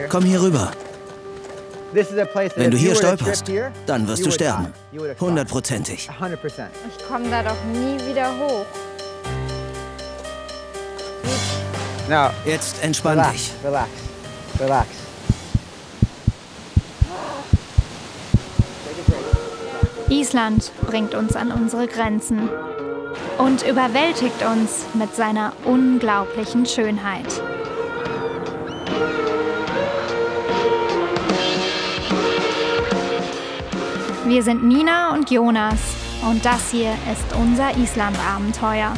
Komm hier rüber. Wenn du hier stolperst, dann wirst du sterben. 100%ig. Ich komme da doch nie wieder hoch. Jetzt entspann dich. Relax. Island bringt uns an unsere Grenzen und überwältigt uns mit seiner unglaublichen Schönheit. Wir sind Nina und Jonas und das hier ist unser Island-Abenteuer.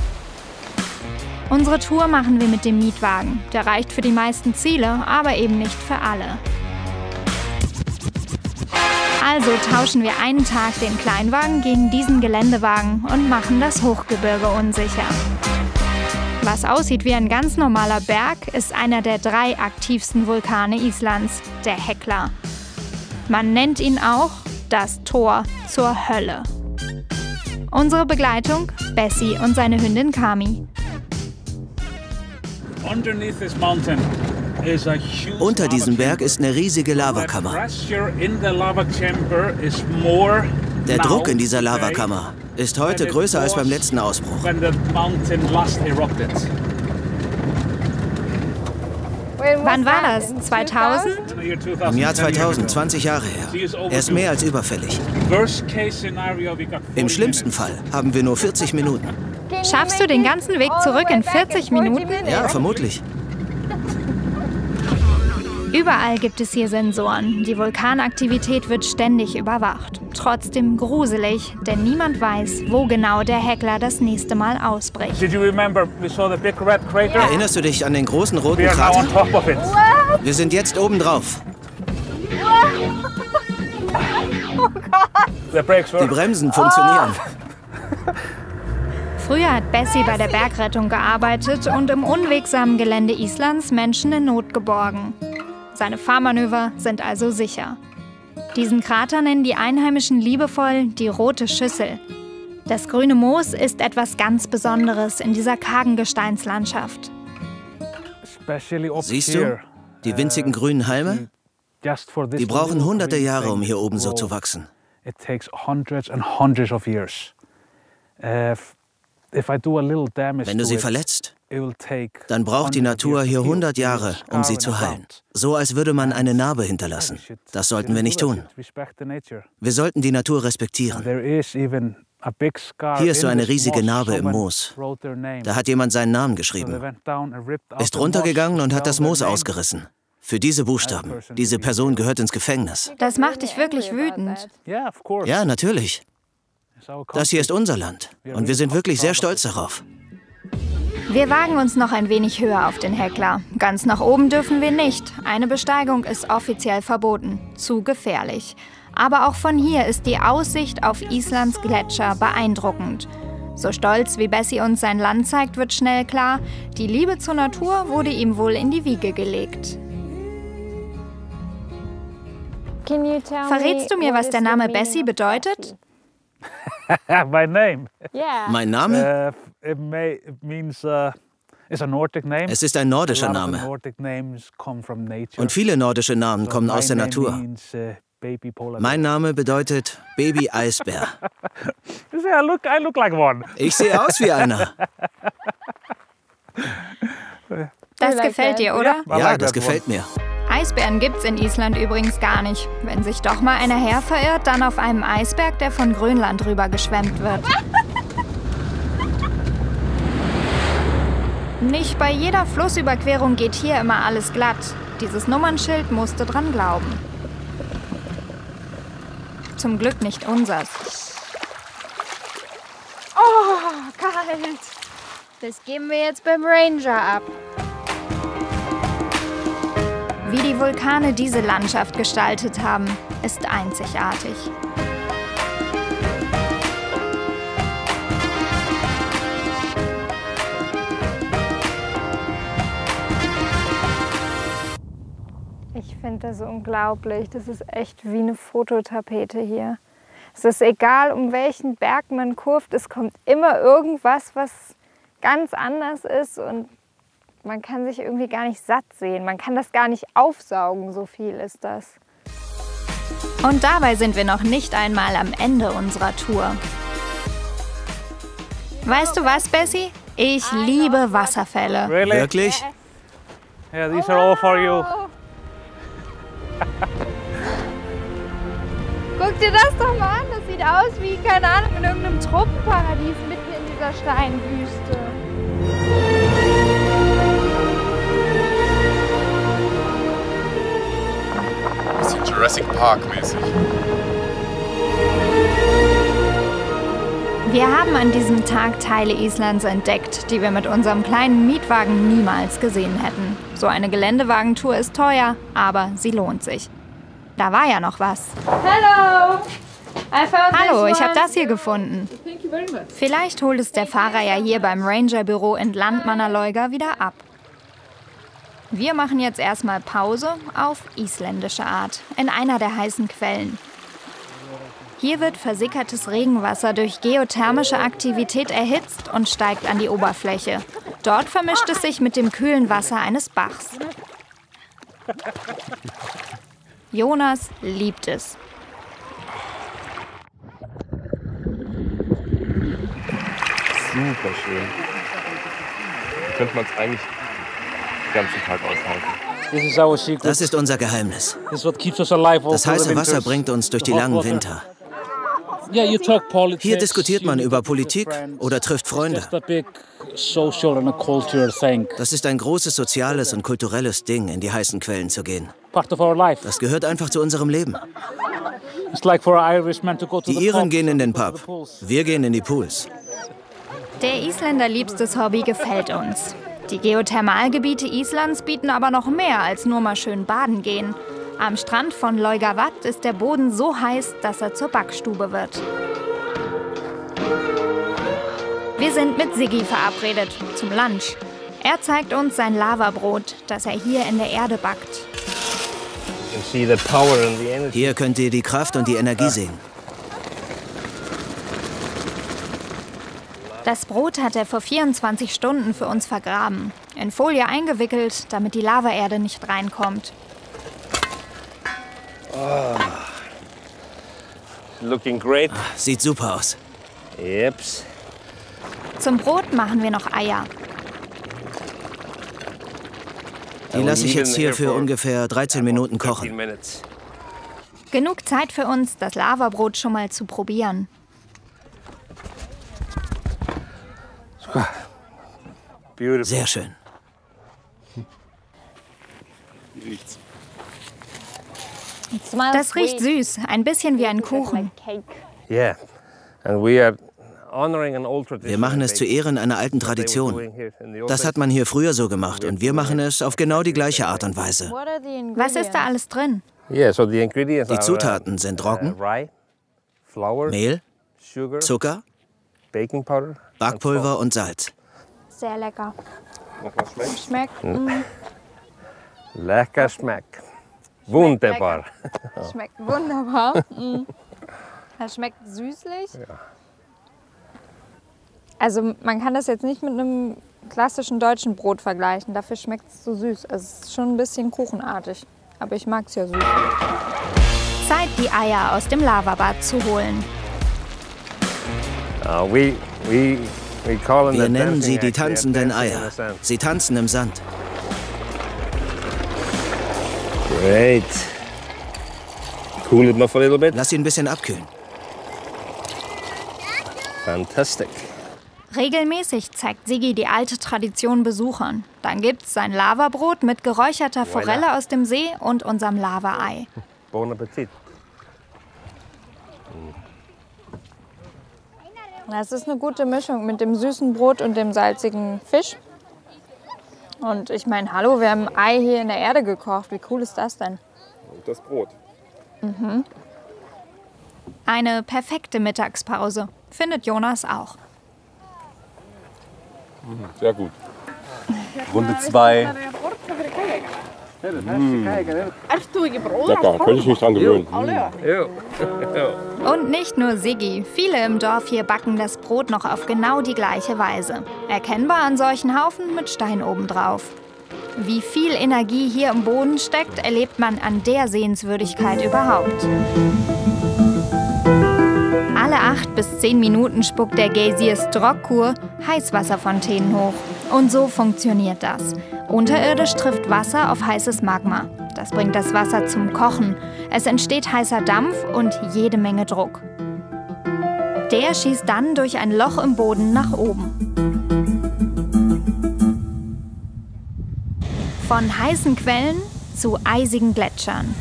Unsere Tour machen wir mit dem Mietwagen. Der reicht für die meisten Ziele, aber eben nicht für alle. Also tauschen wir einen Tag den Kleinwagen gegen diesen Geländewagen und machen das Hochgebirge unsicher. Was aussieht wie ein ganz normaler Berg, ist einer der 3 aktivsten Vulkane Islands, der Hekla. Man nennt ihn auch das Tor zur Hölle. Unsere Begleitung, Bessie und seine Hündin Kami. Unter diesem Berg ist eine riesige Lavakammer. Der Druck in dieser Lavakammer ist heute größer als beim letzten Ausbruch. Wann war das? 2000? Im Jahr 2000, 20 Jahre her. Er ist mehr als überfällig. Im schlimmsten Fall haben wir nur 40 Minuten. Schaffst du den ganzen Weg zurück in 40 Minuten? Ja, vermutlich. Überall gibt es hier Sensoren. Die Vulkanaktivität wird ständig überwacht. Trotzdem gruselig, denn niemand weiß, wo genau der Hekla das nächste Mal ausbricht. Erinnerst du dich an den großen roten Krater? Wir sind jetzt oben drauf. Die Bremsen funktionieren. Früher hat Bessie bei der Bergrettung gearbeitet und im unwegsamen Gelände Islands Menschen in Not geborgen. Seine Fahrmanöver sind also sicher. Diesen Krater nennen die Einheimischen liebevoll die rote Schüssel. Das grüne Moos ist etwas ganz Besonderes in dieser kargen Gesteinslandschaft. Siehst du, die winzigen grünen Halme? Die brauchen hunderte Jahre, um hier oben so zu wachsen. Wenn du sie verletzt, dann braucht die Natur hier 100 Jahre, um sie zu heilen. So als würde man eine Narbe hinterlassen. Das sollten wir nicht tun. Wir sollten die Natur respektieren. Hier ist so eine riesige Narbe im Moos. Da hat jemand seinen Namen geschrieben. Ist runtergegangen und hat das Moos ausgerissen. Für diese Buchstaben. Diese Person gehört ins Gefängnis. Das macht dich wirklich wütend. Ja, natürlich. Das hier ist unser Land. Und wir sind wirklich sehr stolz darauf. Wir wagen uns noch ein wenig höher auf den Hekla. Ganz nach oben dürfen wir nicht. Eine Besteigung ist offiziell verboten. Zu gefährlich. Aber auch von hier ist die Aussicht auf Islands Gletscher beeindruckend. So stolz wie Bessie uns sein Land zeigt, wird schnell klar, die Liebe zur Natur wurde ihm wohl in die Wiege gelegt. Verrätst du mir, was der Name Bessie bedeutet? Mein Name? Es ist ein nordischer Name. Und viele nordische Namen kommen aus der Natur. Mein Name bedeutet Baby-Eisbär. Ich sehe aus wie einer. Das gefällt dir, oder? Ja, das gefällt mir. Eisbären gibt's in Island übrigens gar nicht. Wenn sich doch mal einer her verirrt, dann auf einem Eisberg, der von Grönland rüber geschwemmt wird. Nicht bei jeder Flussüberquerung geht hier immer alles glatt. Dieses Nummernschild musste dran glauben. Zum Glück nicht unsers. Oh, kalt. Das geben wir jetzt beim Ranger ab. Wie die Vulkane diese Landschaft gestaltet haben, ist einzigartig. Ich finde das unglaublich. Das ist echt wie eine Fototapete hier. Es ist egal, um welchen Berg man kurvt, es kommt immer irgendwas, was ganz anders ist und man kann sich irgendwie gar nicht satt sehen. Man kann das gar nicht aufsaugen, so viel ist das. Und dabei sind wir noch nicht einmal am Ende unserer Tour. Weißt du was, Bessie? Ich liebe Wasserfälle. Really? Wirklich? Yeah, these are all for you. Guck dir das doch mal an. Das sieht aus wie, keine Ahnung, in irgendeinem Tropenparadies mitten in dieser Steinwüste. Bisschen Jurassic Park mäßig. Wir haben an diesem Tag Teile Islands entdeckt, die wir mit unserem kleinen Mietwagen niemals gesehen hätten. So eine Geländewagentour ist teuer, aber sie lohnt sich. Da war ja noch was. Hallo, ich habe das hier gefunden. Vielleicht holt es der Fahrer ja hier beim Rangerbüro in Landmannalaugar wieder ab. Wir machen jetzt erstmal Pause auf isländische Art, in einer der heißen Quellen. Hier wird versickertes Regenwasser durch geothermische Aktivität erhitzt und steigt an die Oberfläche. Dort vermischt es sich mit dem kühlen Wasser eines Bachs. Jonas liebt es. Super schön. Da könnte man es eigentlich den ganzen Tag aushalten. Das ist unser Geheimnis. Das heiße Wasser bringt uns durch die langen Winter. Hier diskutiert man über Politik oder trifft Freunde. Das ist ein großes soziales und kulturelles Ding, in die heißen Quellen zu gehen. Das gehört einfach zu unserem Leben. Die Iren gehen in den Pub, wir gehen in die Pools. Der Isländer liebstes Hobby gefällt uns. Die Geothermalgebiete Islands bieten aber noch mehr als nur mal schön baden gehen. Am Strand von Laugarvatn ist der Boden so heiß, dass er zur Backstube wird. Wir sind mit Siggi verabredet zum Lunch. Er zeigt uns sein Lavabrot, das er hier in der Erde backt. Hier könnt ihr die Kraft und die Energie sehen. Das Brot hat er vor 24 Stunden für uns vergraben. In Folie eingewickelt, damit die Lavaerde nicht reinkommt. Oh. Looking great. Sieht super aus. Yeps. Zum Brot machen wir noch Eier. Die lasse ich jetzt hier für ungefähr 13 Minuten kochen. Genug Zeit für uns, das Lavabrot schon mal zu probieren. Sehr schön. Das riecht süß, ein bisschen wie ein Kuchen. Wir machen es zu Ehren einer alten Tradition. Das hat man hier früher so gemacht und wir machen es auf genau die gleiche Art und Weise. Was ist da alles drin? Die Zutaten sind Roggen, Mehl, Zucker, Backpulver und Salz. Sehr lecker. Schmeckt. Lecker schmeckt. Wunderbar. Schmeckt wunderbar. Das schmeckt süßlich. Ja. Also man kann das jetzt nicht mit einem klassischen deutschen Brot vergleichen. Dafür schmeckt es so süß. Also es ist schon ein bisschen kuchenartig. Aber ich mag es ja süß. Zeit, die Eier aus dem Lavabad zu holen. Wir nennen sie die tanzenden Eier. Sie tanzen im Sand. Great. Cool it off a little bit. Lass sie ein bisschen abkühlen. Fantastic. Regelmäßig zeigt Siggi die alte Tradition Besuchern. Dann gibt's sein Lavabrot mit geräucherter Forelle aus dem See und unserem Lava-Ei. Bon Appetit. Das ist eine gute Mischung mit dem süßen Brot und dem salzigen Fisch. Und ich meine, hallo, wir haben Ei hier in der Erde gekocht. Wie cool ist das denn? Und das Brot. Mhm. Eine perfekte Mittagspause, findet Jonas auch. Sehr gut. Runde 2. Lecker, könnte ich mich dran gewöhnen. Und nicht nur Siggi. Viele im Dorf hier backen das Brot noch auf genau die gleiche Weise. Erkennbar an solchen Haufen mit Stein obendrauf. Wie viel Energie hier im Boden steckt, erlebt man an der Sehenswürdigkeit überhaupt. Alle 8 bis 10 Minuten spuckt der Geysir Strokkur Heißwasserfontänen hoch. Und so funktioniert das. Unterirdisch trifft Wasser auf heißes Magma. Das bringt das Wasser zum Kochen. Es entsteht heißer Dampf und jede Menge Druck. Der schießt dann durch ein Loch im Boden nach oben. Von heißen Quellen zu eisigen Gletschern.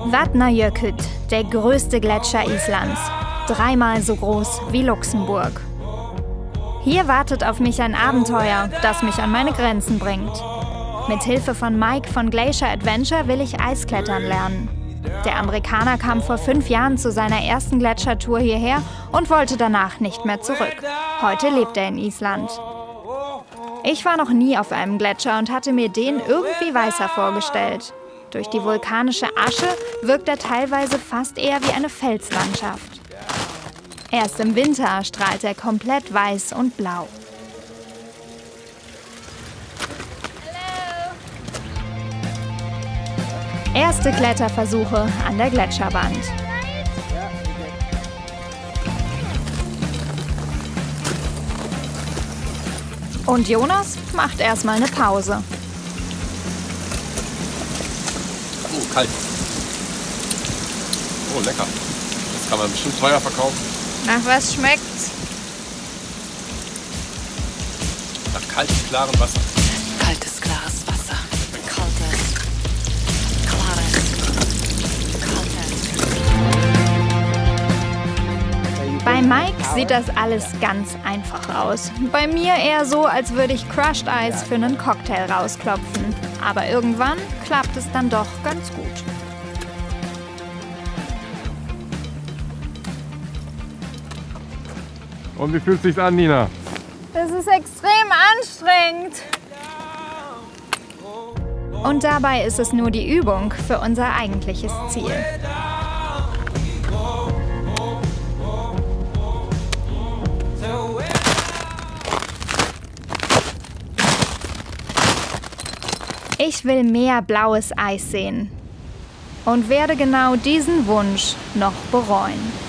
Vatnajökull, der größte Gletscher Islands. 3-mal so groß wie Luxemburg. Hier wartet auf mich ein Abenteuer, das mich an meine Grenzen bringt. Mit Hilfe von Mike von Glacier Adventure will ich Eisklettern lernen. Der Amerikaner kam vor 5 Jahren zu seiner ersten Gletschertour hierher und wollte danach nicht mehr zurück. Heute lebt er in Island. Ich war noch nie auf einem Gletscher und hatte mir den irgendwie weißer vorgestellt. Durch die vulkanische Asche wirkt er teilweise fast eher wie eine Felslandschaft. Erst im Winter strahlt er komplett weiß und blau. Erste Kletterversuche an der Gletscherwand. Und Jonas macht erstmal eine Pause. Oh, kalt. Oh, lecker. Das kann man bestimmt teuer verkaufen. Nach was schmeckt's? Nach kaltem, klarem Wasser. Kaltes, klares Wasser. Kaltes, klares, kaltes. Bei Mike sieht das alles ganz einfach aus. Bei mir eher so, als würde ich Crushed Eis für einen Cocktail rausklopfen. Aber irgendwann klappt es dann doch ganz gut. Und wie fühlt es sich an, Nina? Das ist extrem anstrengend. Und dabei ist es nur die Übung für unser eigentliches Ziel. Ich will mehr blaues Eis sehen und werde genau diesen Wunsch noch bereuen.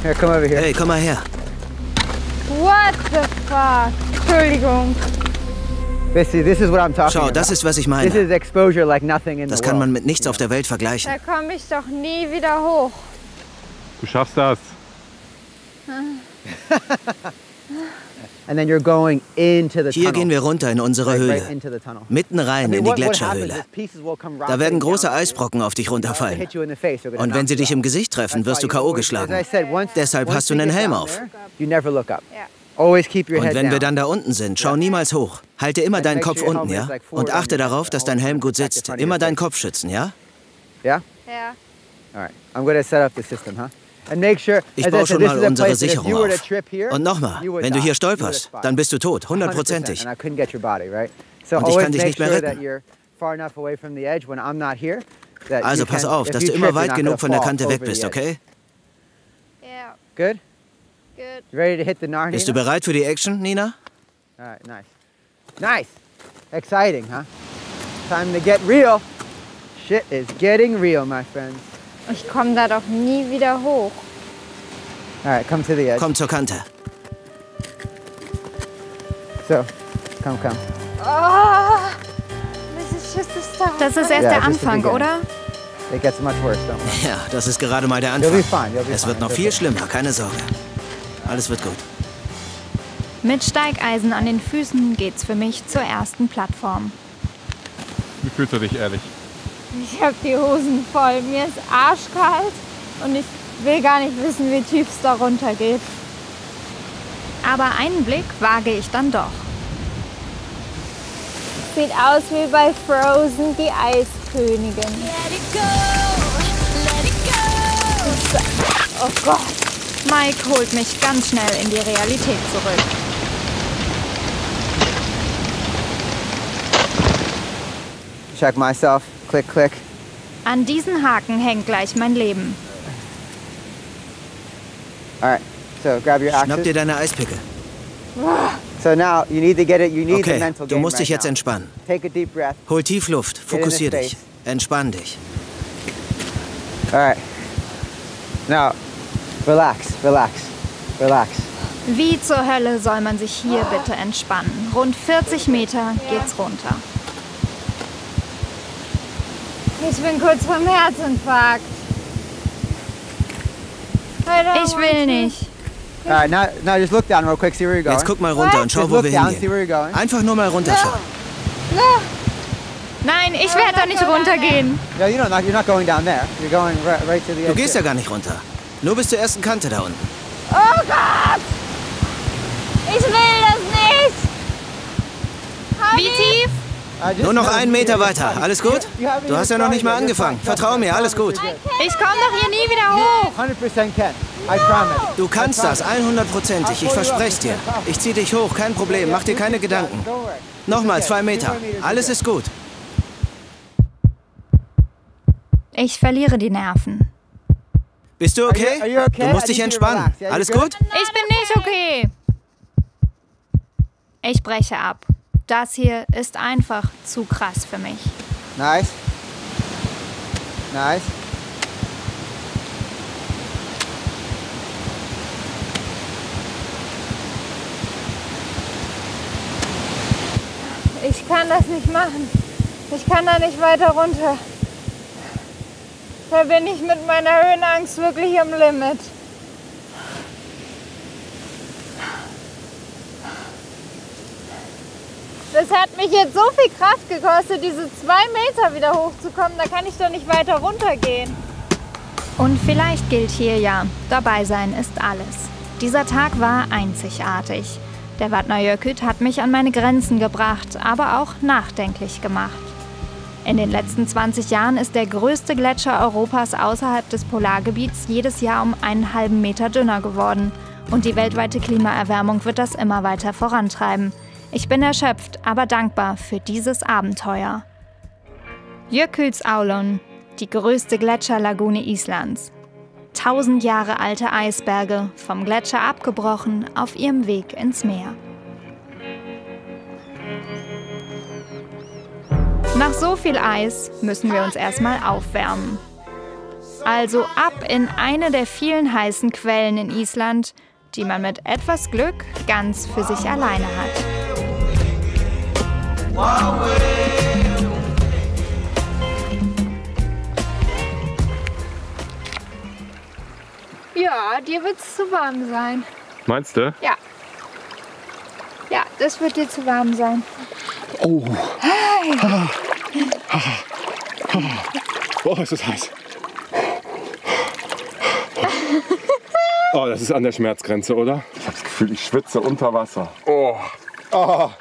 Hey, komm mal her. Hey, komm mal her. What the fuck? Entschuldigung. Schau, das ist, was ich meine. Das kann man mit nichts auf der Welt vergleichen. Da komme ich doch nie wieder hoch. Du schaffst das. Hier gehen wir runter in unsere Höhle. Mitten rein in die Gletscherhöhle. Da werden große Eisbrocken auf dich runterfallen. Und wenn sie dich im Gesicht treffen, wirst du K.O. geschlagen. Deshalb hast du einen Helm auf. Und wenn wir dann da unten sind, schau niemals hoch. Halte immer deinen Kopf unten, ja? Und achte darauf, dass dein Helm gut sitzt. Immer deinen Kopf schützen, ja? Ja. Ich baue schon mal unsere Sicherung auf. Und nochmal, wenn du hier stolperst, dann bist du tot, 100%ig. Und ich kann dich nicht mehr retten. Also pass auf, dass du immer weit genug von der Kante weg bist, okay? Ja. Bist du bereit für die Action, Nina? Nice. Exciting, huh? Time to get real. Shit is getting real, my friends. Ich komme da doch nie wieder hoch. Alright, come to the edge. Komm zur Kante. So, come. Oh, this is just the start. Das ist erst der Anfang, oder? It gets much worse, don't worry. Ja, das ist gerade mal der Anfang. Es wird noch viel schlimmer, keine Sorge. Alles wird gut. Mit Steigeisen an den Füßen geht's für mich zur ersten Plattform. Wie fühlst du dich, ehrlich? Ich habe die Hosen voll. Mir ist arschkalt und ich will gar nicht wissen, wie tief es da runter geht. Aber einen Blick wage ich dann doch. Sieht aus wie bei Frozen, die Eiskönigin. Oh Gott. Mike holt mich ganz schnell in die Realität zurück. Check myself. Click, click. An diesen Haken hängt gleich mein Leben. Alright, so grab your axes. Schnapp dir deine Eispicke. So now you need to get it. You need the Okay, mental du game musst dich right jetzt now. entspannen. Take a deep breath. Hol tief Luft, fokussier dich. Entspann dich. Alright. Now, relax, relax, relax. Wie zur Hölle soll man sich hier bitte entspannen? Rund 40 Meter geht's runter. Ich bin kurz vorm Herzinfarkt. Ich will nicht. Alright, now just look down real quick, see where you're going. Jetzt guck mal runter und schau, Just wo look wir down, see hingehen. where you're going. Einfach nur mal runterschauen. Nein, ich werde da nicht runtergehen. No, you're not going down there. You're going right to the edge. Du gehst ja gar nicht runter. Nur bis zur ersten Kante da unten. Oh Gott! Ich will das nicht! Wie tief? Nur noch 1 Meter weiter. Alles gut? Du hast ja noch nicht mal angefangen. Vertrau mir, alles gut. Ich komme doch hier nie wieder hoch. 100% can. I promise. Du kannst das, 100%ig. Ich verspreche dir. Ich zieh dich hoch, kein Problem. Mach dir keine Gedanken. Don't worry. Nochmal 2 Meter. Alles ist gut. Ich verliere die Nerven. Bist du okay? Are you okay? Du musst I dich need you to entspannen. relax. Yeah, you Alles good? gut? Ich bin nicht okay. Ich breche ab. Das hier ist einfach zu krass für mich. Nice. Nice. Ich kann das nicht machen. Ich kann da nicht weiter runter. Da bin ich mit meiner Höhenangst wirklich am Limit. Das hat mich jetzt so viel Kraft gekostet, diese 2 Meter wieder hochzukommen. Da kann ich doch nicht weiter runtergehen. Und vielleicht gilt hier ja, dabei sein ist alles. Dieser Tag war einzigartig. Der Vatnajökull hat mich an meine Grenzen gebracht, aber auch nachdenklich gemacht. In den letzten 20 Jahren ist der größte Gletscher Europas außerhalb des Polargebiets jedes Jahr um einen halben Meter dünner geworden. Und die weltweite Klimaerwärmung wird das immer weiter vorantreiben. Ich bin erschöpft, aber dankbar für dieses Abenteuer. Jökulsárlón, die größte Gletscherlagune Islands. 1000 Jahre alte Eisberge, vom Gletscher abgebrochen, auf ihrem Weg ins Meer. Nach so viel Eis müssen wir uns erstmal aufwärmen. Also ab in eine der vielen heißen Quellen in Island, die man mit etwas Glück ganz für sich alleine hat. Ja, dir wird es zu warm sein. Meinst du? Ja. Ja, das wird dir zu warm sein. Oh. Boah, ist das heiß. Oh, das ist an der Schmerzgrenze, oder? Ich habe das Gefühl, ich schwitze unter Wasser. Oh. Oh.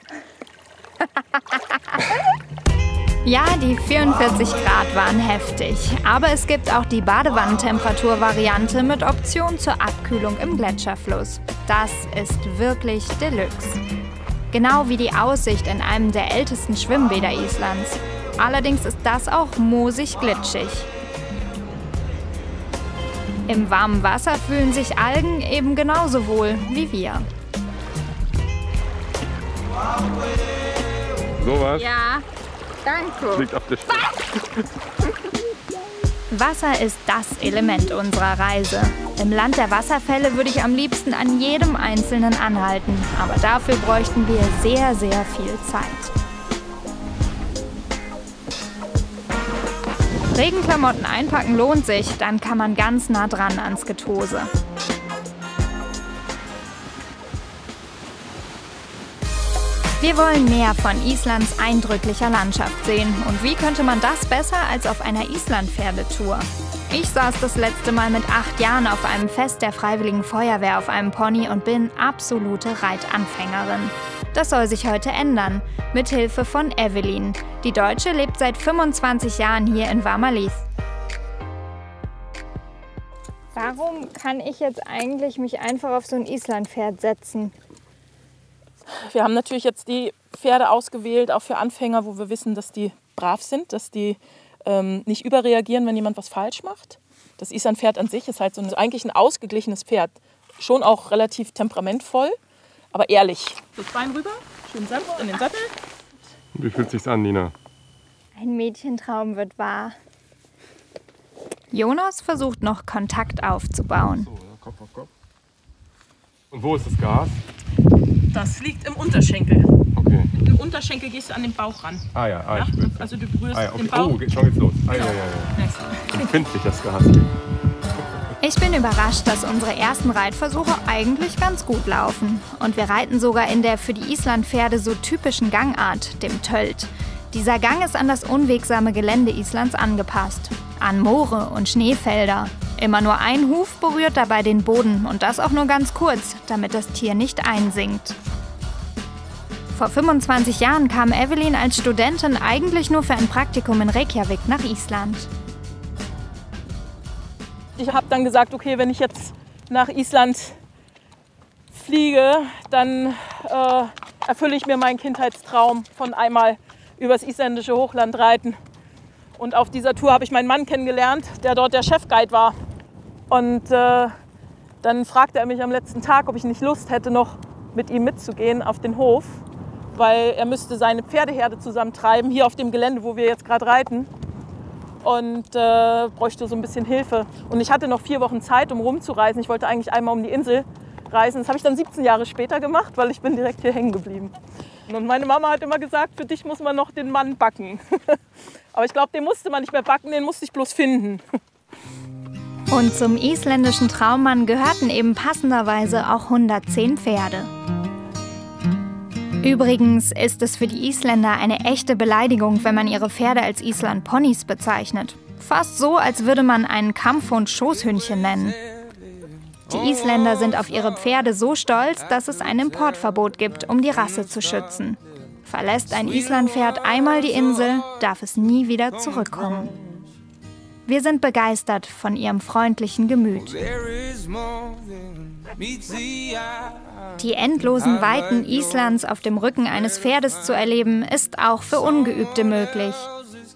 Ja, die 44 Grad waren heftig, aber es gibt auch die Badewannentemperatur-Variante mit Option zur Abkühlung im Gletscherfluss. Das ist wirklich Deluxe. Genau wie die Aussicht in einem der ältesten Schwimmbäder Islands. Allerdings ist das auch moosig glitschig. Im warmen Wasser fühlen sich Algen eben genauso wohl wie wir. So was? Ja, danke. Liegt auf der Stirn. Wasser ist das Element unserer Reise. Im Land der Wasserfälle würde ich am liebsten an jedem einzelnen anhalten, aber dafür bräuchten wir sehr, sehr viel Zeit. Regenklamotten einpacken lohnt sich, dann kann man ganz nah dran ans Getose. Wir wollen mehr von Islands eindrücklicher Landschaft sehen. Und wie könnte man das besser als auf einer Island-Pferdetour? Ich saß das letzte Mal mit 8 Jahren auf einem Fest der Freiwilligen Feuerwehr auf einem Pony und bin absolute Reitanfängerin. Das soll sich heute ändern, mit Hilfe von Evelyn. Die Deutsche lebt seit 25 Jahren hier in Varmahlíð. Warum kann ich jetzt eigentlich mich einfach auf so ein Islandpferd setzen? Wir haben natürlich jetzt die Pferde ausgewählt, auch für Anfänger, wo wir wissen, dass die brav sind, dass die nicht überreagieren, wenn jemand was falsch macht. Das Islandpferd an sich ist halt so eigentlich ein ausgeglichenes Pferd. Schon auch relativ temperamentvoll, aber ehrlich. Das Bein rüber, schön sanft in den Sattel. Wie fühlt sich's an, Nina? Ein Mädchentraum wird wahr. Jonas versucht noch Kontakt aufzubauen. So, Kopf auf Kopf. Und wo ist das Gas? Das liegt im Unterschenkel. Okay. Im Unterschenkel gehst du an den Bauch ran. Ah ja, Ja? ich spüre. Also du berührst Okay. den Bauch. Oh, schon geht's los. Genau. Empfindlich das Gas. Ich bin überrascht, dass unsere ersten Reitversuche eigentlich ganz gut laufen. Und wir reiten sogar in der für die Islandpferde so typischen Gangart, dem Tölt. Dieser Gang ist an das unwegsame Gelände Islands angepasst. An Moore und Schneefelder. Immer nur ein Huf berührt dabei den Boden und das auch nur ganz kurz, damit das Tier nicht einsinkt. Vor 25 Jahren kam Evelyn als Studentin eigentlich nur für ein Praktikum in Reykjavik nach Island. Ich habe dann gesagt, okay, wenn ich jetzt nach Island fliege, dann erfülle ich mir meinen Kindheitstraum von einmal übers isländische Hochland reiten. Und auf dieser Tour habe ich meinen Mann kennengelernt, der dort der Chefguide war. Und dann fragte er mich am letzten Tag, ob ich nicht Lust hätte, noch mit ihm mitzugehen auf den Hof, weil er müsste seine Pferdeherde zusammentreiben, hier auf dem Gelände, wo wir jetzt gerade reiten. Und bräuchte so ein bisschen Hilfe. Und ich hatte noch 4 Wochen Zeit, um rumzureisen. Ich wollte eigentlich einmal um die Insel reisen. Das habe ich dann 17 Jahre später gemacht, weil ich bin direkt hier hängen geblieben. Und meine Mama hat immer gesagt, für dich muss man noch den Mann backen. Aber ich glaube, den musste man nicht mehr backen, den musste ich bloß finden. Und zum isländischen Traummann gehörten eben passenderweise auch 110 Pferde. Übrigens ist es für die Isländer eine echte Beleidigung, wenn man ihre Pferde als Island-Ponys bezeichnet. Fast so, als würde man einen Kampfhund Schoßhündchen nennen. Die Isländer sind auf ihre Pferde so stolz, dass es ein Importverbot gibt, um die Rasse zu schützen. Verlässt ein Islandpferd einmal die Insel, darf es nie wieder zurückkommen. Wir sind begeistert von ihrem freundlichen Gemüt. Die endlosen Weiten Islands auf dem Rücken eines Pferdes zu erleben, ist auch für Ungeübte möglich.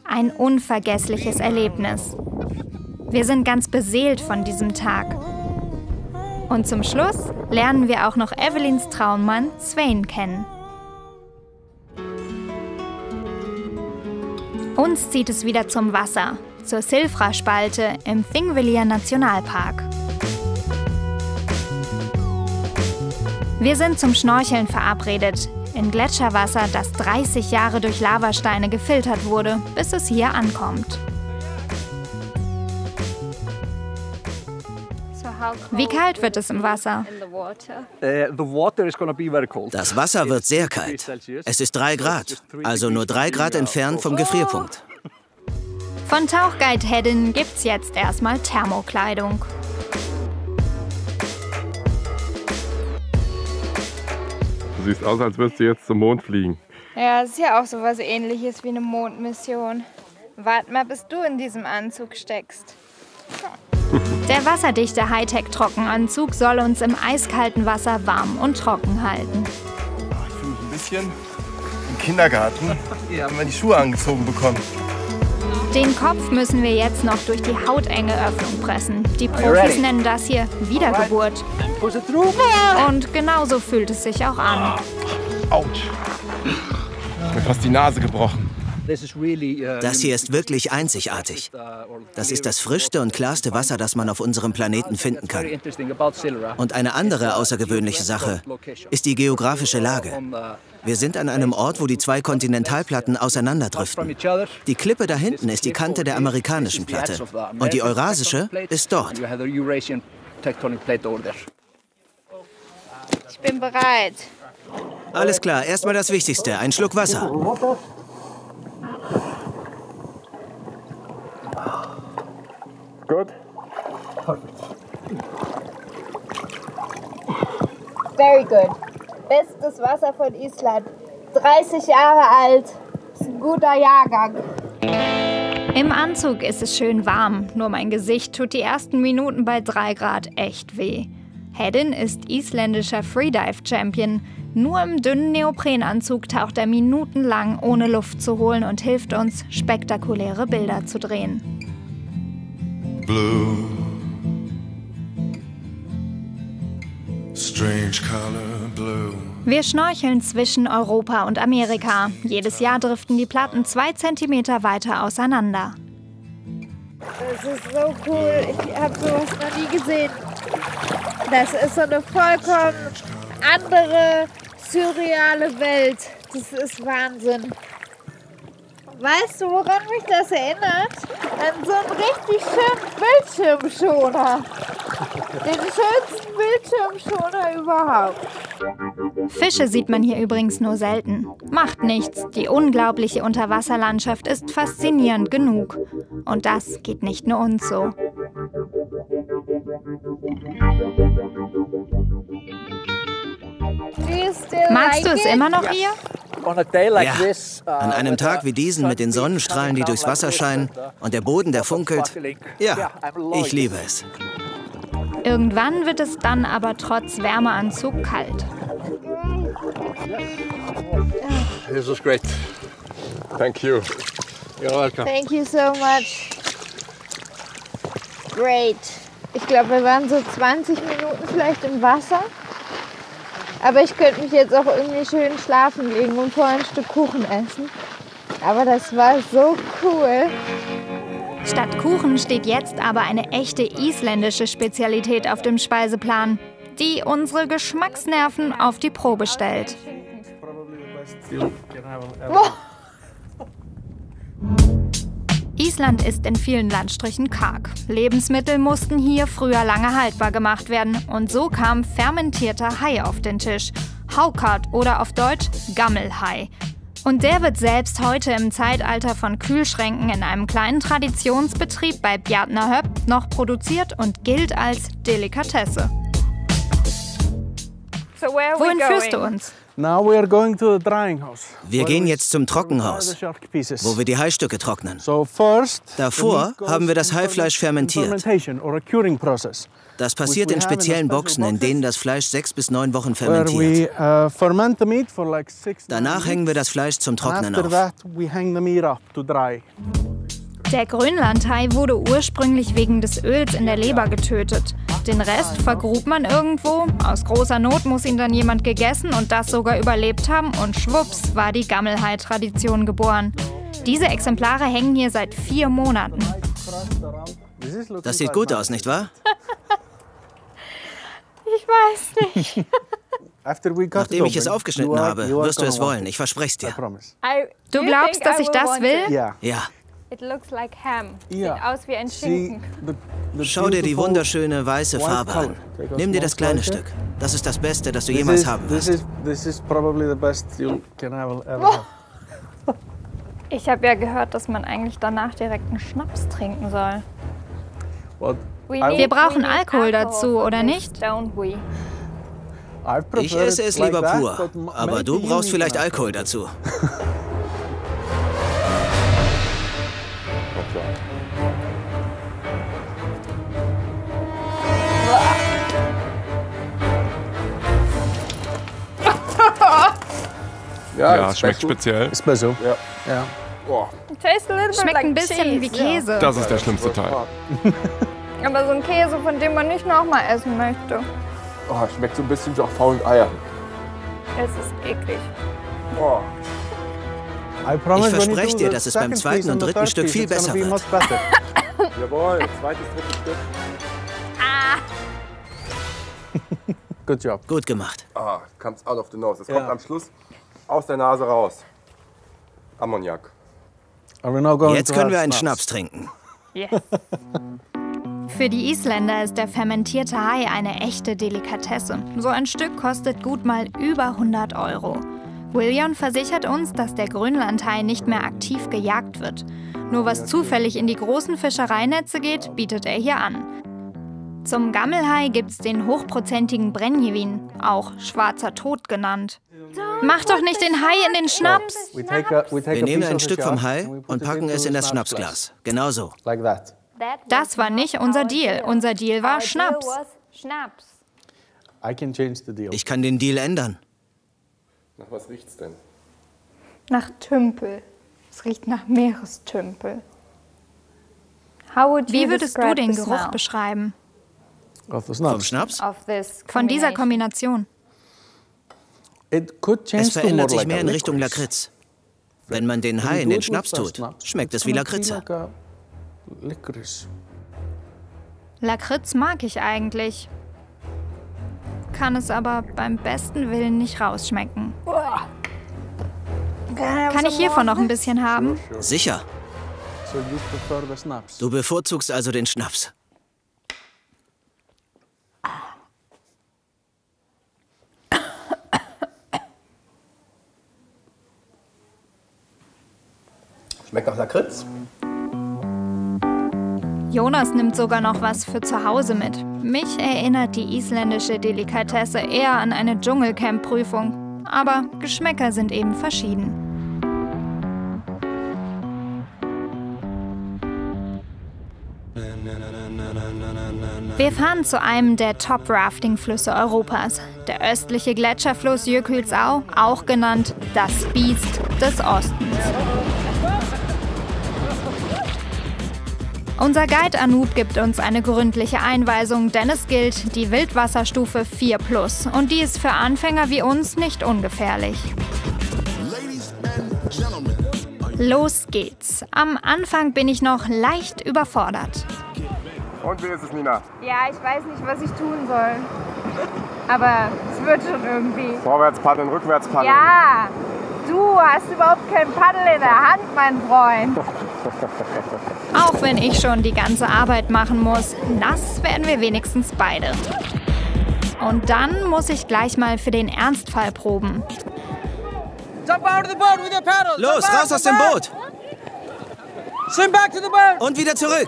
Ein unvergessliches Erlebnis. Wir sind ganz beseelt von diesem Tag. Und zum Schluss lernen wir auch noch Evelyns Traummann Svein kennen. Uns zieht es wieder zum Wasser, zur Silfra-Spalte im Thingvellir Nationalpark. Wir sind zum Schnorcheln verabredet, in Gletscherwasser, das 30 Jahre durch Lavasteine gefiltert wurde, bis es hier ankommt. Wie kalt wird es im Wasser? Das Wasser wird sehr kalt. Es ist 3 Grad, also nur 3 Grad entfernt vom Gefrierpunkt. Von Tauchguide Hedin gibt's jetzt erstmal Thermokleidung. Du siehst aus, als würdest du jetzt zum Mond fliegen. Ja, es ist ja auch so was Ähnliches wie eine Mondmission. Wart mal, bis du in diesem Anzug steckst. Der wasserdichte Hightech-Trockenanzug soll uns im eiskalten Wasser warm und trocken halten. Ich fühle mich ein bisschen im Kindergarten, wenn wir die Schuhe angezogen bekommen. Den Kopf müssen wir jetzt noch durch die hautenge Öffnung pressen. Die Profis nennen das hier Wiedergeburt. Und genauso fühlt es sich auch an. Autsch. Mir fast die Nase gebrochen. Das hier ist wirklich einzigartig. Das ist das frischste und klarste Wasser, das man auf unserem Planeten finden kann. Und eine andere außergewöhnliche Sache ist die geografische Lage. Wir sind an einem Ort, wo die 2 Kontinentalplatten auseinanderdriften. Die Klippe da hinten ist die Kante der amerikanischen Platte und die eurasische ist dort. Ich bin bereit. Alles klar, erstmal das Wichtigste, ein Schluck Wasser. Gut. Very good. Bestes Wasser von Island. 30 Jahre alt. Ist ein guter Jahrgang. Im Anzug ist es schön warm, nur mein Gesicht tut die ersten Minuten bei 3 Grad echt weh. Hedin ist isländischer Freedive-Champion. Nur im dünnen Neoprenanzug taucht er minutenlang, ohne Luft zu holen und hilft uns, spektakuläre Bilder zu drehen. Blue, strange color blue. Wir schnorcheln zwischen Europa und Amerika. Jedes Jahr driften die Platten 2 Zentimeter weiter auseinander. Das ist so cool. Ich habe sowas noch nie gesehen. Das ist so eine vollkommen andere, surreale Welt. Das ist Wahnsinn. Weißt du, woran mich das erinnert? An so einen richtig schönen Bildschirmschoner. Den schönsten Bildschirmschoner überhaupt. Fische sieht man hier übrigens nur selten. Macht nichts, die unglaubliche Unterwasserlandschaft ist faszinierend genug. Und das geht nicht nur uns so. Magst du es immer noch hier? Ja, an einem Tag wie diesen mit den Sonnenstrahlen, die durchs Wasser scheinen und der Boden, der funkelt. Ja, ich liebe es. Irgendwann wird es dann aber trotz Wärmeanzug kalt. This was great. Thank you. You're welcome. Thank you so much. Great. Ich glaube, wir waren so 20 Minuten vielleicht im Wasser. Aber ich könnte mich jetzt auch irgendwie schön schlafen legen und vorher ein Stück Kuchen essen. Aber das war so cool. Statt Kuchen steht jetzt aber eine echte isländische Spezialität auf dem Speiseplan, die unsere Geschmacksnerven auf die Probe stellt. Island ist in vielen Landstrichen karg. Lebensmittel mussten hier früher lange haltbar gemacht werden und so kam fermentierter Hai auf den Tisch. Haukart oder auf Deutsch Gammelhai. Und der wird selbst heute im Zeitalter von Kühlschränken in einem kleinen Traditionsbetrieb bei Bjarnarhöp noch produziert und gilt als Delikatesse. Wohin führst du uns? Wir gehen jetzt zum Trockenhaus, wo wir die Haistücke trocknen. Davor haben wir das Haifleisch fermentiert. Das passiert in speziellen Boxen, in denen das Fleisch 6 bis 9 Wochen fermentiert. Danach hängen wir das Fleisch zum Trocknen auf. Der Grönlandhai wurde ursprünglich wegen des Öls in der Leber getötet. Den Rest vergrub man irgendwo. Aus großer Not muss ihn dann jemand gegessen und das sogar überlebt haben. Und schwupps war die Gammelhai-Tradition geboren. Diese Exemplare hängen hier seit 4 Monaten. Das sieht gut aus, nicht wahr? Ich weiß nicht. Nachdem ich es aufgeschnitten habe, wirst du es wollen. Ich verspreche es dir. Du glaubst, dass ich das will? Ja. It looks like ham. Sieht aus wie ein Schinken. Schau dir die wunderschöne weiße Farbe an. Nimm dir das kleine Stück. Das ist das Beste, das du jemals haben wirst. Ich habe ja gehört, dass man eigentlich danach direkt einen Schnaps trinken soll. Wir brauchen Alkohol dazu, oder nicht? Ich esse es lieber pur, aber du brauchst vielleicht Alkohol dazu. Ja, schmeckt speziell. Ist mal so. Ja. Oh. Schmeckt ein bisschen wie Käse. Das ist der schlimmste Teil. Aber so ein Käse, von dem man nicht nochmal essen möchte. Oh, schmeckt so ein bisschen nach faulen Eiern. Es ist eklig. Oh. Ich verspreche dir, dass es beim zweiten und dritten Stück viel besser wird. Jawohl, zweites, drittes Stück. Good job. Gut gemacht. Ah, comes out of the nose. Es kommt am Schluss aus der Nase raus. Ammoniak. Jetzt können wir einen Schnaps trinken. Yes. Für die Isländer ist der fermentierte Hai eine echte Delikatesse. So ein Stück kostet gut mal über 100 €. William versichert uns, dass der Grönlandhai nicht mehr aktiv gejagt wird. Nur was zufällig in die großen Fischereinetze geht, bietet er hier an. Zum Gammelhai gibt's den hochprozentigen Brenjewin, auch schwarzer Tod genannt. Mach doch nicht den Hai in den Schnaps! Wir nehmen ein Stück vom Hai und packen es in das Schnapsglas. Genauso. Das war nicht unser Deal. Unser Deal war Schnaps. Ich kann den Deal ändern. Nach was riecht's denn? Nach Tümpel. Es riecht nach Meerestümpel. Wie würdest du den Geruch beschreiben? Vom Schnaps? Von dieser Kombination. Es verändert sich mehr in Richtung Lakritz. Wenn man den Hai in den Schnaps tut, schmeckt es wie Lakritze. Lakritz mag ich eigentlich. Kann es aber beim besten Willen nicht rausschmecken. Kann ich hiervon noch ein bisschen haben? Sicher. Du bevorzugst also den Schnaps. Schmeckt nach Lakritz. Jonas nimmt sogar noch was für zu Hause mit. Mich erinnert die isländische Delikatesse eher an eine Dschungelcamp-Prüfung. Aber Geschmäcker sind eben verschieden. Wir fahren zu einem der Top-Rafting-Flüsse Europas. Der östliche Gletscherfluss Jökulsá, auch genannt das Biest des Ostens. Unser Guide Anoop gibt uns eine gründliche Einweisung, denn es gilt die Wildwasserstufe 4+. Und die ist für Anfänger wie uns nicht ungefährlich. Los geht's. Am Anfang bin ich noch leicht überfordert. Und wie ist es, Nina? Ja, ich weiß nicht, was ich tun soll. Aber es wird schon irgendwie. Vorwärts paddeln, rückwärts paddeln. Ja, du hast überhaupt kein Paddel in der Hand, mein Freund. Auch wenn ich schon die ganze Arbeit machen muss, nass werden wir wenigstens beide. Und dann muss ich gleich mal für den Ernstfall proben. Los, raus aus dem Boot! Swim back to the boat. Und wieder zurück!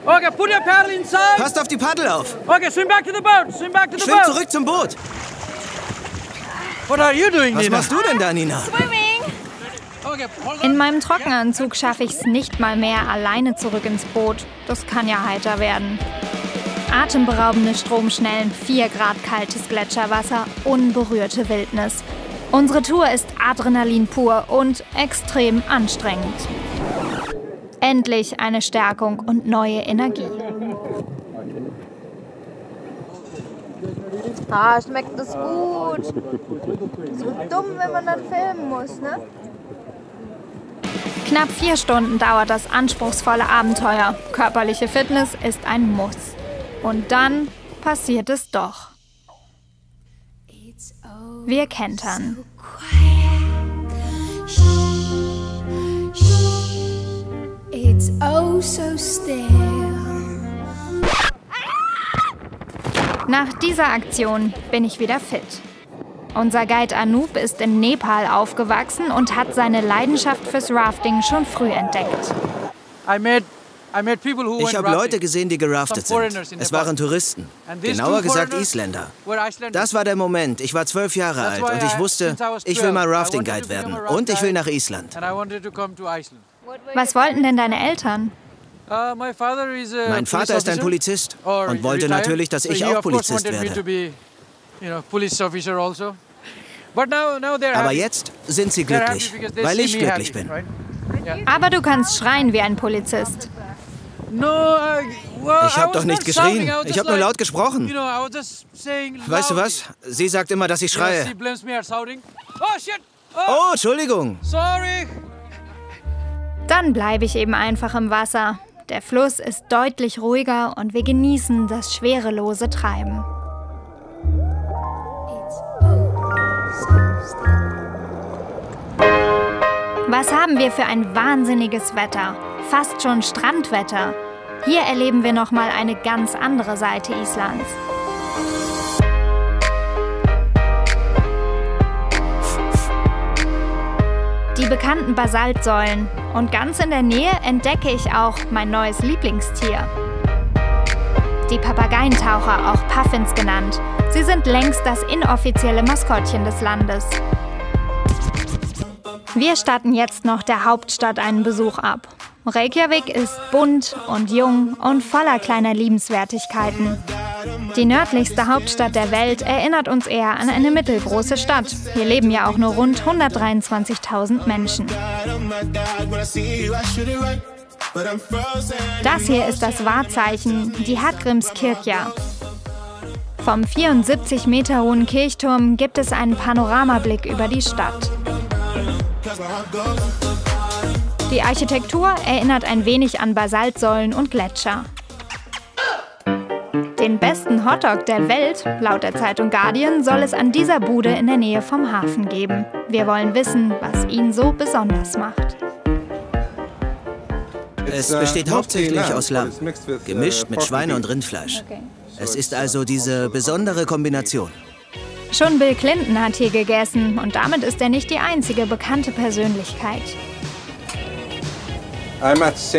Okay, put your paddle inside. Passt auf die Paddel auf! Okay, swim back to the boat. Swim back to the Schwimm boat. zurück zum Boot! What are you doing, Was Nina? machst du denn da, Nina? In meinem Trockenanzug schaffe ich es nicht mal mehr alleine zurück ins Boot. Das kann ja heiter werden. Atemberaubende Stromschnellen, 4 Grad kaltes Gletscherwasser, unberührte Wildnis. Unsere Tour ist Adrenalin pur und extrem anstrengend. Endlich eine Stärkung und neue Energie. Ah, schmeckt das gut. So dumm, wenn man dann filmen muss, ne? Knapp 4 Stunden dauert das anspruchsvolle Abenteuer. Körperliche Fitness ist ein Muss. Und dann passiert es doch. Wir kentern. It's oh so still. Nach dieser Aktion bin ich wieder fit. Unser Guide Anoop ist in Nepal aufgewachsen und hat seine Leidenschaft fürs Rafting schon früh entdeckt. Ich habe Leute gesehen, die geraftet sind. Es waren Touristen. Genauer gesagt Isländer. Das war der Moment. Ich war 12 Jahre alt und ich wusste, ich will mal Rafting-Guide werden. Und ich will nach Island. Was wollten denn deine Eltern? Mein Vater ist ein Polizist und wollte natürlich, dass ich auch Polizist werde. Aber jetzt sind sie glücklich, weil ich glücklich bin. Aber du kannst schreien wie ein Polizist. Ich habe doch nicht geschrien. Ich habe nur laut gesprochen. Weißt du was? Sie sagt immer, dass ich schreie. Oh, Entschuldigung. Dann bleibe ich eben einfach im Wasser. Der Fluss ist deutlich ruhiger und wir genießen das schwerelose Treiben. Was haben wir für ein wahnsinniges Wetter? Fast schon Strandwetter. Hier erleben wir nochmal eine ganz andere Seite Islands. Die bekannten Basaltsäulen. Und ganz in der Nähe entdecke ich auch mein neues Lieblingstier. Die Papageientaucher, auch Puffins genannt. Sie sind längst das inoffizielle Maskottchen des Landes. Wir statten jetzt noch der Hauptstadt einen Besuch ab. Reykjavik ist bunt und jung und voller kleiner Liebenswertigkeiten. Die nördlichste Hauptstadt der Welt erinnert uns eher an eine mittelgroße Stadt. Hier leben ja auch nur rund 123.000 Menschen. Das hier ist das Wahrzeichen, die Hallgrímskirkja. Vom 74 Meter hohen Kirchturm gibt es einen Panoramablick über die Stadt. Die Architektur erinnert ein wenig an Basaltsäulen und Gletscher. Den besten Hotdog der Welt, laut der Zeitung Guardian, soll es an dieser Bude in der Nähe vom Hafen geben. Wir wollen wissen, was ihn so besonders macht. Es besteht hauptsächlich aus Lamm, gemischt mit Schweine- und Rindfleisch. Es ist also diese besondere Kombination. Schon Bill Clinton hat hier gegessen und damit ist er nicht die einzige bekannte Persönlichkeit.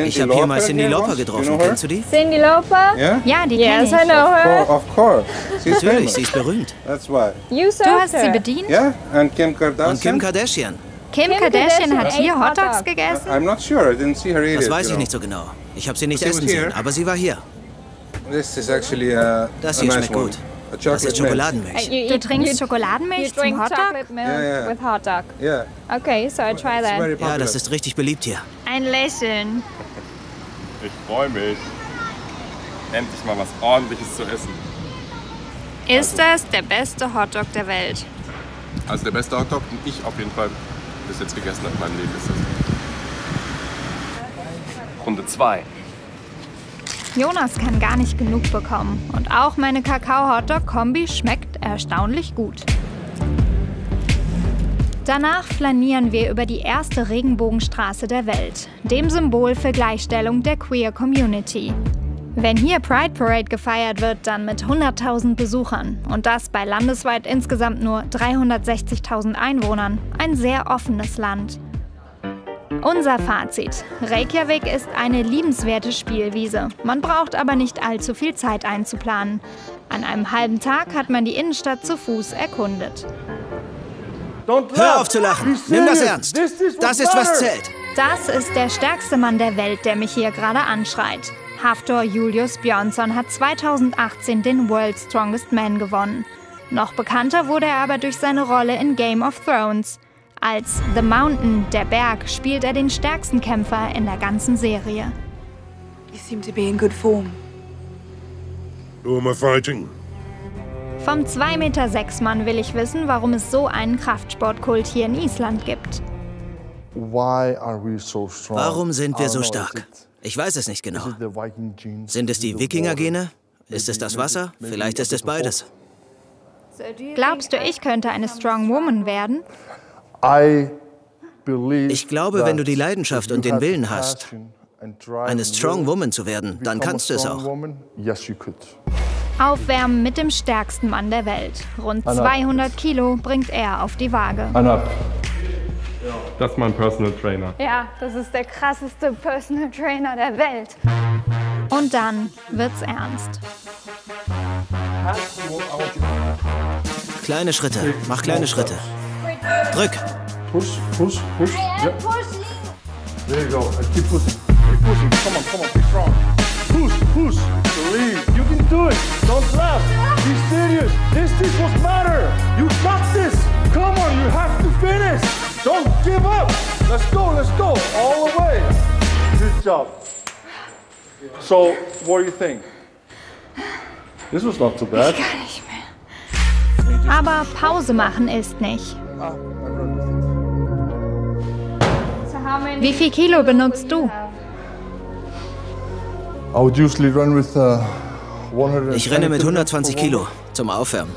Ich habe hier mal Cyndi Lauper getroffen. Kennst du die? Cyndi Lauper? Yeah? Ja, die kenne ich. Yes, I know her. Of course. Natürlich, sie ist berühmt. That's why. You Du hast sie bedient? Yeah, and Kim Kardashian. Und Kim Kardashian. Kim Kardashian hat hier Hotdogs gegessen? I'm not sure. I didn't see her eat Das it, weiß you ich know. nicht so genau. Ich habe sie nicht She was essen sehen, here. aber sie war hier. This is actually Das a hier nice schmeckt one. gut. A Das chocolate ist Schokoladenmilch. Du trinkst Schokoladenmilch zum drink Hotdog? chocolate milk Yeah. with hot dog. milk. Yeah. Okay, so I try It's that. very Ja, popular. das ist richtig beliebt hier. Ein Lächeln. Ich freue mich, endlich mal was Ordentliches zu essen. Ist das der beste Hotdog der Welt? Also der beste Hotdog, den ich auf jeden Fall bis jetzt gegessen habe in meinem Leben, ist das. Runde 2. Jonas kann gar nicht genug bekommen. Und auch meine Kakao-Hotdog-Kombi schmeckt erstaunlich gut. Danach flanieren wir über die erste Regenbogenstraße der Welt, dem Symbol für Gleichstellung der Queer Community. Wenn hier Pride Parade gefeiert wird, dann mit 100.000 Besuchern. Und das bei landesweit insgesamt nur 360.000 Einwohnern. Ein sehr offenes Land. Unser Fazit. Reykjavik ist eine liebenswerte Spielwiese. Man braucht aber nicht allzu viel Zeit einzuplanen. An einem halben Tag hat man die Innenstadt zu Fuß erkundet. Hör auf zu lachen. Nimm das ernst. Das ist, was zählt. Das ist der stärkste Mann der Welt, der mich hier gerade anschreit. Hafthor Julius Björnsson hat 2018 den World's Strongest Man gewonnen. Noch bekannter wurde er aber durch seine Rolle in Game of Thrones. Als The Mountain, der Berg, spielt er den stärksten Kämpfer in der ganzen Serie. You seem to be in good form. Who am I fighting? Vom 2,6 Meter Mann will ich wissen, warum es so einen Kraftsportkult hier in Island gibt. Warum sind wir so stark? Ich weiß es nicht genau. Sind es die Wikinger-Gene? Ist es das Wasser? Vielleicht ist es beides. Glaubst du, ich könnte eine Strong Woman werden? Ich glaube, wenn du die Leidenschaft und den Willen hast, eine Strong Woman zu werden, dann kannst du es auch. Aufwärmen mit dem stärksten Mann der Welt. Rund 200 Kilo bringt er auf die Waage. Das ist mein Personal Trainer. Ja, das ist der krasseste Personal Trainer der Welt. Und dann wird's ernst. Kleine Schritte. Mach kleine Schritte. Drück. Push. Yeah, push. There you go. And keep pushing. Keep pushing. Come on, be strong. Push. Believe. You can do it. Don't laugh. Be serious. This is what matters. You got this. Come on, you have to finish. Don't give up. Let's go. All the way. Good job. So, what do you think? This was not too bad. Ich kann nicht mehr. Aber Pause machen ist nicht. Wie viel Kilo benutzt du? Ich renne mit 120 Kilo zum Aufwärmen.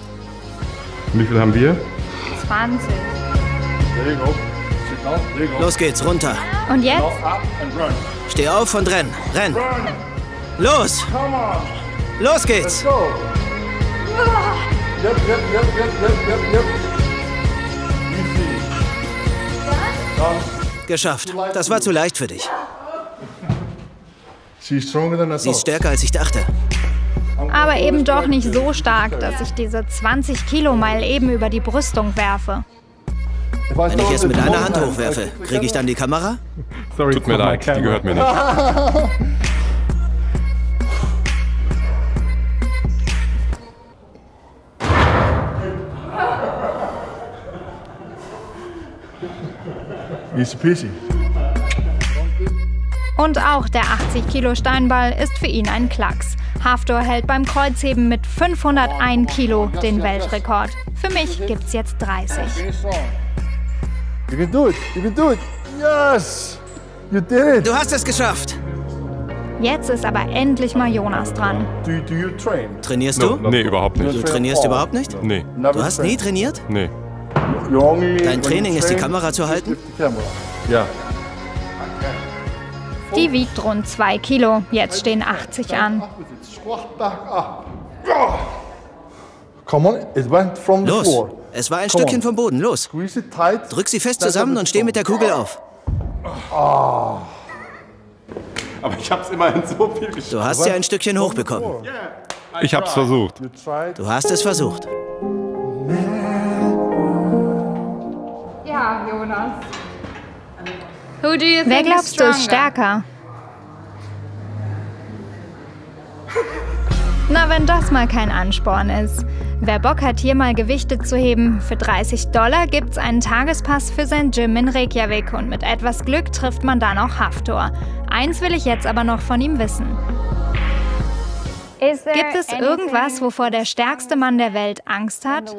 Wie viel haben wir? 20. Los geht's, runter. Und jetzt? Steh auf und renn. Renn. Los! Los geht's! Geschafft. Das war zu leicht für dich. Sie ist stärker, als ich dachte. Aber eben doch nicht so stark, dass ich diese 20 Kilo mal eben über die Brüstung werfe. Wenn ich es mit einer Hand hochwerfe, kriege ich dann die Kamera? Tut mir leid, die gehört mir nicht. Easy peasy. Und auch der 80-Kilo-Steinball ist für ihn ein Klacks. Hafthor hält beim Kreuzheben mit 501 Kilo den Weltrekord. Für mich gibt's jetzt 30. You can do it. You can do it. Yes! You did it. Du hast es geschafft. Jetzt ist aber endlich mal Jonas dran. Do you train? Trainierst du? Nee, überhaupt nicht. Du trainierst überhaupt nicht? Nee. Du hast nie trainiert? Nee. Dein Training ist, die Kamera zu halten? Ja. Die wiegt rund 2 Kilo. Jetzt stehen 80 an. Los, es war ein Stückchen vom Boden. Los. Drück sie fest zusammen und steh mit der Kugel auf. Aber ich hab's immerhin so viel geschafft. Du hast ja ein Stückchen hochbekommen. Ich hab's versucht. Du hast es versucht. Ja, Jonas. Wer glaubst du ist stärker? Na, wenn das mal kein Ansporn ist. Wer Bock hat, hier mal Gewichte zu heben, für $30 gibt's einen Tagespass für sein Gym in Reykjavik und mit etwas Glück trifft man dann auch Hafthor. Eins will ich jetzt aber noch von ihm wissen. Gibt es irgendwas, wovor der stärkste Mann der Welt Angst hat?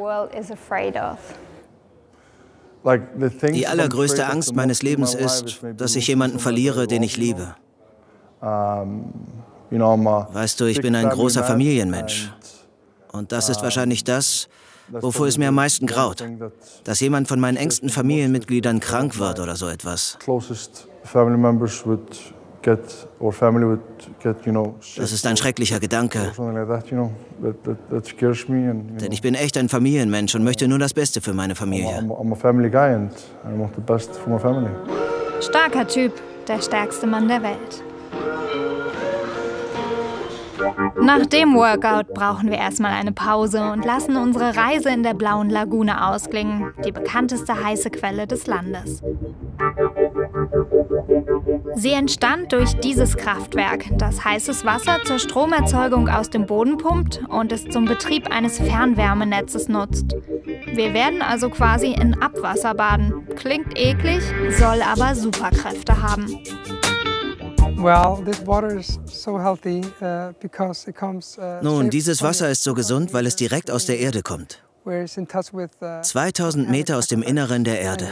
Die allergrößte Angst meines Lebens ist, dass ich jemanden verliere, den ich liebe. Weißt du, ich bin ein großer Familienmensch. Und das ist wahrscheinlich das, wovor es mir am meisten graut. Dass jemand von meinen engsten Familienmitgliedern krank wird oder so etwas. Das ist ein schrecklicher Gedanke. Denn ich bin echt ein Familienmensch und möchte nur das Beste für meine Familie. Starker Typ, der stärkste Mann der Welt. Nach dem Workout brauchen wir erstmal eine Pause und lassen unsere Reise in der Blauen Lagune ausklingen, die bekannteste heiße Quelle des Landes. Sie entstand durch dieses Kraftwerk, das heißes Wasser zur Stromerzeugung aus dem Boden pumpt und es zum Betrieb eines Fernwärmenetzes nutzt. Wir werden also quasi in Abwasser baden. Klingt eklig, soll aber Superkräfte haben. Nun, dieses Wasser ist so gesund, weil es direkt aus der Erde kommt. 2000 Meter aus dem Inneren der Erde.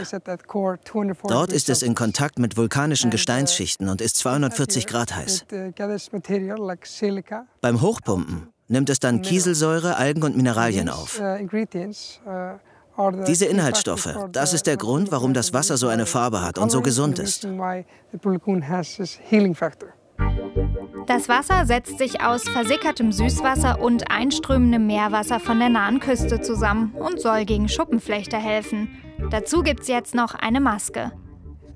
Dort ist es in Kontakt mit vulkanischen Gesteinsschichten und ist 240 Grad heiß. Beim Hochpumpen nimmt es dann Kieselsäure, Algen und Mineralien auf. Diese Inhaltsstoffe, das ist der Grund, warum das Wasser so eine Farbe hat und so gesund ist. Das Wasser setzt sich aus versickertem Süßwasser und einströmendem Meerwasser von der nahen Küste zusammen und soll gegen Schuppenflechte helfen. Dazu gibt's jetzt noch eine Maske.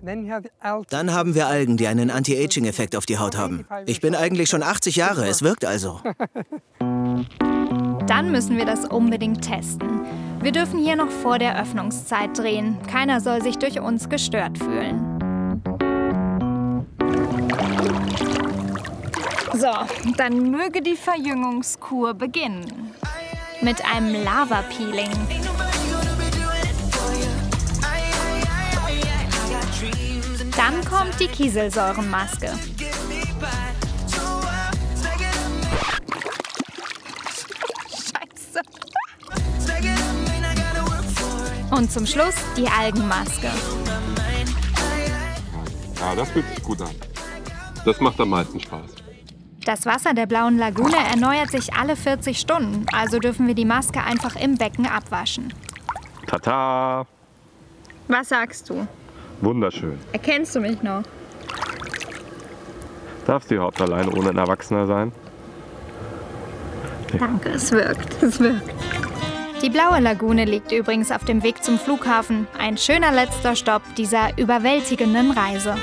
Dann haben wir Algen, die einen Anti-Aging-Effekt auf die Haut haben. Ich bin eigentlich schon 80 Jahre, es wirkt also. Dann müssen wir das unbedingt testen. Wir dürfen hier noch vor der Öffnungszeit drehen. Keiner soll sich durch uns gestört fühlen. So, dann möge die Verjüngungskur beginnen. Mit einem Lava-Peeling. Dann kommt die Kieselsäurenmaske. Scheiße. Und zum Schluss die Algenmaske. Ja, das fühlt sich gut an. Das macht am meisten Spaß. Das Wasser der Blauen Lagune erneuert sich alle 40 Stunden, also dürfen wir die Maske einfach im Becken abwaschen. Tata! Was sagst du? Wunderschön. Erkennst du mich noch? Darf sie überhaupt alleine ohne ein Erwachsener sein? Danke, es wirkt. Es wirkt. Die Blaue Lagune liegt übrigens auf dem Weg zum Flughafen. Ein schöner letzter Stopp dieser überwältigenden Reise.